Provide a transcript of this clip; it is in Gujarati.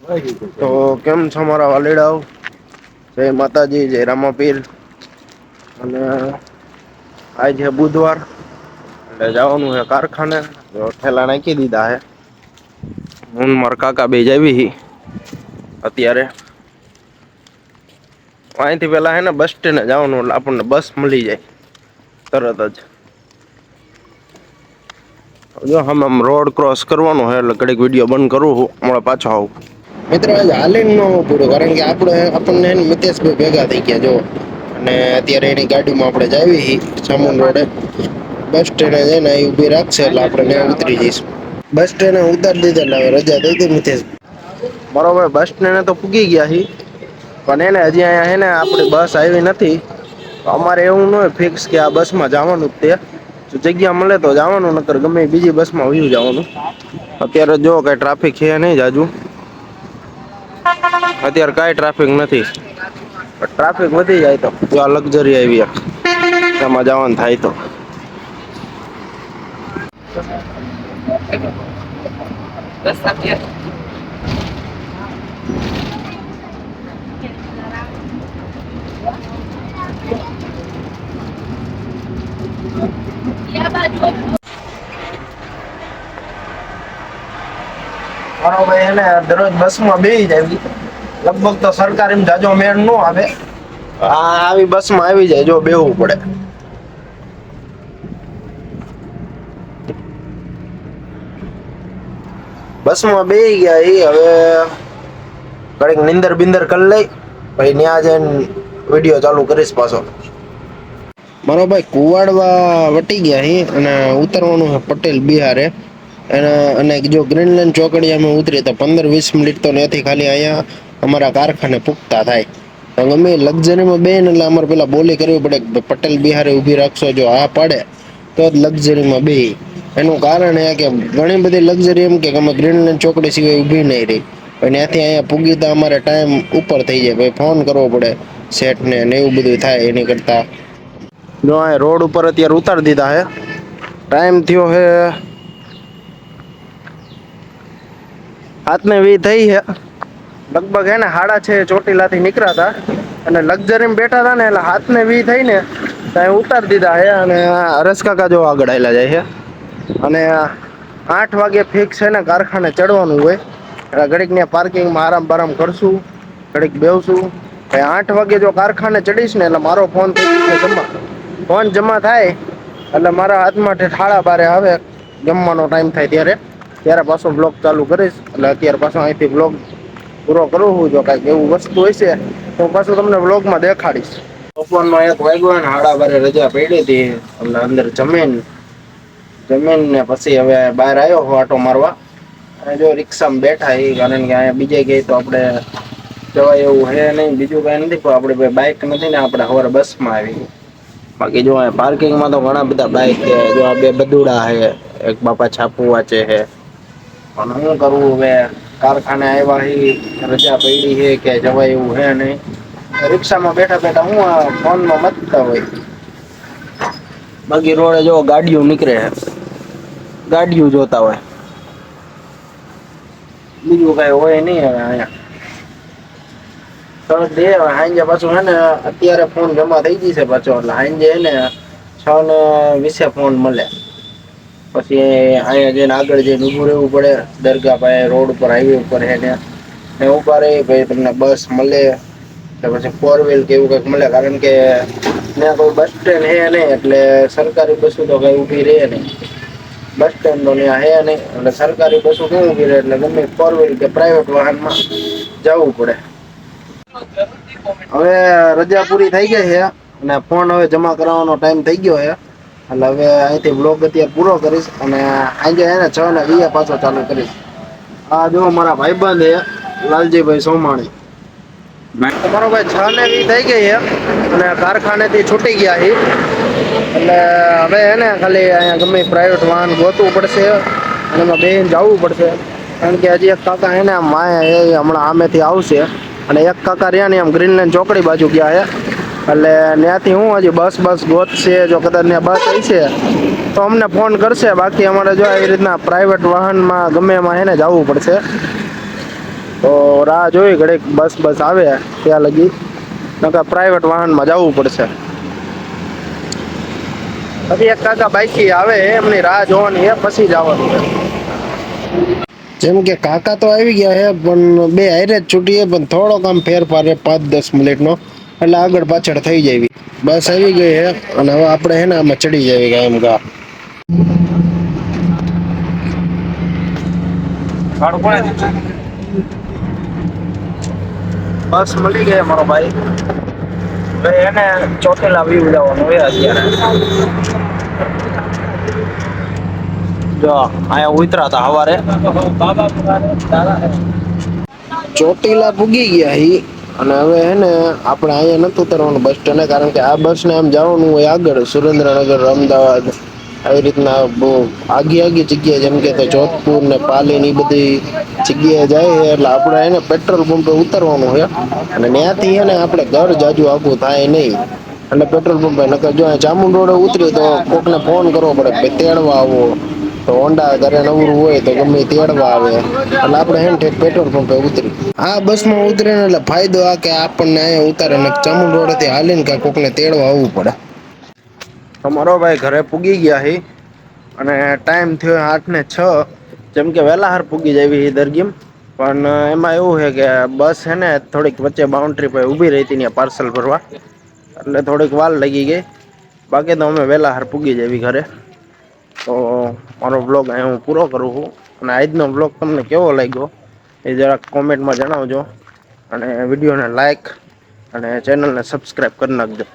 તો કેમ છો મારા વાલીડાઓ? જય માતાજી, જય રામાપીર. અને આજ છે બુધવાર એટલે જવાનું હે કારખાને. ઠેલા નાખી દીધા હે. હું ન માર કાકા બેય જાવી હી અત્યારે. અહીંથી પેલા હે ને બસ સ્ટેન્ડ જવાનું એટલે આપણને બસ મળી જાય તરત જ. જો આમ રોડ ક્રોસ કરવાનો હે એટલે ઘડીક વિડીયો બંધ કરું હું હમણાં પાછો આવું. મિત્ર આજ હાલીને ન આવવું પડ્યું કારણ કે આપણને મિતેશભાઈ ભેગા થઈ ગયા જો. અને અત્યારે એની ગાડીમાં આપડે જાવી હી સામુંડ રોડે. બસ સ્ટેન્ડ જઈને એ ઉભી રાખશે એટલે આપડે ત્યાં ઉતરી જઈશું. બસ સ્ટેન્ડે ઉતારી દીધા એટલે હવે રજા દઈ દે મિતેશ. બરોબર બસ સ્ટેન્ડે તો પૂગી ગયા હી. પણ એને હજી અહીયા હે ને આપડી બસ આવી નથી. અમારે એવું ન હોય ફિક્સ કે આ બસ માં જવાનું જ તે જગ્યા મળે તો જવાનું નકર ગમે બીજી બસ માં વયું જવાનું. અત્યારે જો કઈ ટ્રાફિક છે નહી જાજુ. અત્યારે કઈ ટ્રાફિક નથી. ટ્રાફિક વધી જાય તો જો આ લક્ઝરી આયવી એક એમાં જવાનું થાય તો. મારો ભાઈ એને દરરોજ બસ માં બેહી જાય. લગભગ તો સરકારી જાજો મેળ ન આવે. હા આવી બસ માં આવી જાય જો બેવું પડે. બસ માં બેહી ગયા ઈ હવે કડીક નીંદર બીંદર કરી લઈ પછી ન્યા જઈને વિડીયો ચાલુ કરીશ પાછો. મારો ભાઈ કુવાડવા વટી ગયા હી અને ઉતરવાનું હે પટેલ બિહારે. અને જો ગ્રીનલેન્ડ ચોકડીમાં ઉતરી તો 15-20 મિનિટ તો ત્યાંથી ખાલી અહીંયા અમારા કારખાને પૂગતા થાય. અમે લક્ઝરીમાં બેહી એટલે અમારે પેલા બોલી કરવી પડે પટેલ બિહારે ઉભી રાખશો જો હા પડે તો જ લક્ઝરીમાં બેહી. એનું કારણ એ કે ઘણી બધી લક્ઝરી એમ કે અમે ગ્રીનલેન્ડ ચોકડી સિવાય ઊભી નહી રહી. ત્યાંથી અહીંયા પૂગીતા અમારે ટાઈમ ઉપર થઈ જાય પછી ફોન કરવો પડે. શેઠ ને એવું બધું થાય એની કરતા જો આ રોડ ઉપર અત્યારે ઉતારી દીધા હે ટાઈમ થયો હે 7:20 થઈ હે લગભગ હે ને 6:30 ચોટીલાથી નીકળ્યા તા અને લક્ઝરીમાં બેઠા તા ને એટલે 7:20 થઈ ને તઈ ઉતારી દીધા હે અને હરેશ કાકા જો આગળ હાલ્યા જાય હે અને 8 વાગે ફિક્સ છે ને કારખાને ચડવાનું હોય. ઘડીક ને પાર્કિંગમાં આરામ બારામ કરશું ઘડીક બેવશું. 8 વાગે જો કારખાને ચડીશ ને એટલે મારો ફોન ફોન જમા થાય એટલે મારા હાથમાં થાળા બારે આવે જમવાનો ટાઈમ થાય ત્યારે પાછો બ્લોક ચાલુ કરીશ એટલે અત્યારે પાછો અહીંથી બ્લોક પૂરો કરું હું જો કઈક એવું વસ્તુ હશે તો પાછું તમને વ્લોગમાં દેખાડીશ. બપોરનો 1 વાગ્યો ને 12:30 રજા પડી હતી એટલે અંદર જમીન ને પછી હવે બહાર આવ્યો આટો મારવા અને જો રિક્ષામાં બેઠા કારણ કે અહીંયા બીજે કઈ તો આપડે જવાય એવું હે નઈ બીજું કઈ નથી આપડે બાઈક નથી ને આપડે સવારે બસમાં આવી બાકી જો પાર્કિંગમાં તો ઘણા બધા બાઈક છે જો આ 2 બદુડા હે એક બાપા છાપુ વાંચે હે પણ હું કરવું હવે કારખાને આવ્યા રજા પડી છે કે જવાય એવું હે નઈ રિક્ષામાં બેઠા બેઠા હું ફોનમાં મથતા હોય. બાકી રોડે જો ગાડીઓ નીકળે ગાડીઓ જોતા હોય. બીજું કઈ હોય નઈ હવે અહીંયા હાંજે પાછું હે ને અત્યારે ફોન જમા થઈ જશે પાછો એટલે હાંજે હે ને 6:20 ફોન મળે. પછી અહીંયા જઈને આગળ જઈને ઊભું રહેવું પડે દરગાહ પાસે રોડ ઉપર હાઈવે ઉપર હે ત્યાં ઉભા રહી પછી તમને બસ મળે કે પછી 4 વ્હીલ કે એવું કઈક મળે કારણ કે ત્યાં કોઈ બસ સ્ટેન્ડ હે નઈ એટલે સરકારી બસો તો કઈ ઉભી રે નઈ બસ સ્ટેન્ડ તો ત્યાં હે નઈ એટલે સરકારી બસો કઈ ઉભી રહે એટલે ગમે 4 વ્હીલ કે પ્રાઈવેટ વાહનમાં જવું પડે. હવે રજા પૂરી થઈ ગઈ છે અને ફોન હવે જમા કરાવવાનો ટાઈમ થઈ ગયો છે. એટલે હવે અહીંથી બ્લોગ અત્યારે પૂરો કરીશ અને સાંજે હે ને 6:20 પાછો ચાલુ કરીશ. હા જો મારા ભાઈબંધ છે લાલજીભાઈ સોમાણી તમારો ભાઈ 6:20 થઈ ગઈ છે અને કારખાનેથી છૂટી ગયા છે. એટલે હવે હે ને ખાલી અહીંયા ગમે પ્રાઈવેટ વાહન ગોતવું પડશે અને એમાં બેસીને જવું પડશે કારણ કે હજી એક કાકા હે ને હમણાં સામેથી આવશે અને એક કાકા રહ્યા ને એમ ગ્રીનલેન્ડ ચોકડી બાજુ ગયા છે. એટલે ત્યાંથી હું હજી બસ ગોતશે જો કદાચ ત્યાં બસ હશે તો અમને ફોન કરશે બાકી અમારે જો આવી રીતના પ્રાઇવેટ વાહનમાં ગમે એમાં હે ને જવું પડશે. તો રાહ જોઈ ઘડીક બસ બસ આવે ત્યાં લગી, નકર પ્રાઇવેટ વાહનમાં જવું પડશે. પછી એક કાકા બાઈક આવે એમની રાહ જોવાની પછી જવાનું છે. જેમ કે કાકા તો આવી ગયા છે પણ બે હારે જ છૂટીએ પણ થોડોક આમ ફેરફાર 5-10 મિનિટ નો, એટલે આગળ પાછળ થઈ જાય. બસ આવી ગઈ હે અને હવે આપડે હેને આમાં ચડી જાય એમ ગા. ભાડું કોણે દીધું? બસ મળી ગઈ મારો ભાઈ. હવે એને ચોટીલા વ્યુ જવાનું હોય અત્યારે. જો અહીંયા ઉતરા તા હવારે. ચોટીલા પૂગી ગયા હી. અને હવે હે ને આપડે અહીંયા નથી ઉતરવાનું બસ સ્ટેન્ડ, કારણ કે આ બસ ને આમ જવાનું હોય આગળ સુરેન્દ્રનગર, અમદાવાદ આવી રીતના બહુ આગે આગે જગ્યા જેમ કે જોધપુર ને પાલી ની બધી જગ્યાએ જાય છે. એટલે આપડે એને પેટ્રોલ પંપે ઉતરવાનું છે અને ત્યાંથી હે ને આપડે ઘર જાજુ આઘું થાય નહી. એટલે પેટ્રોલ પંપે નકર જો જામુન રોડે ઉતરી તો કોકને ફોન કરવો પડે તેડવા આવો. તો હોન્ડા ઘરે નવરું હોય તો ગમે તેડવા આવે, એટલે આપડે હેને ઠેક પેટ્રોલ પંપે ઉતરી. આ બસ માં ઉતરે ને એટલે ફાયદો આ કે આપણને અહીંયા ઉતારે ને ચામુંડવાડા થી હાલી ને કે કોકને તેડવા આવવું પડે. અમારો ભાઈ ઘરે પૂગી ગયા હી અને ટાઈમ થયો 8:06. જેમ કે વેલા હાર પૂગી જાવી દરગીમ, પણ એમાં એવું હે કે બસ હે ને થોડીક વચ્ચે બાઉન્ડ્રી પર ઉભી રહી હતી પાર્સલ ભરવા, એટલે થોડીક વાર લાગી ગઈ. બાકી તો અમે વેલા હાર પૂગી જાવી ઘરે. તો મારો બ્લોગ અહીં હું પૂરો કરું છું, અને આજનો બ્લોગ તમને કેવો લાગ્યો એ જરાક કોમેન્ટમાં જણાવજો, અને વિડીયોને લાઈક અને ચેનલને સબસ્ક્રાઈબ કરી નાખજો.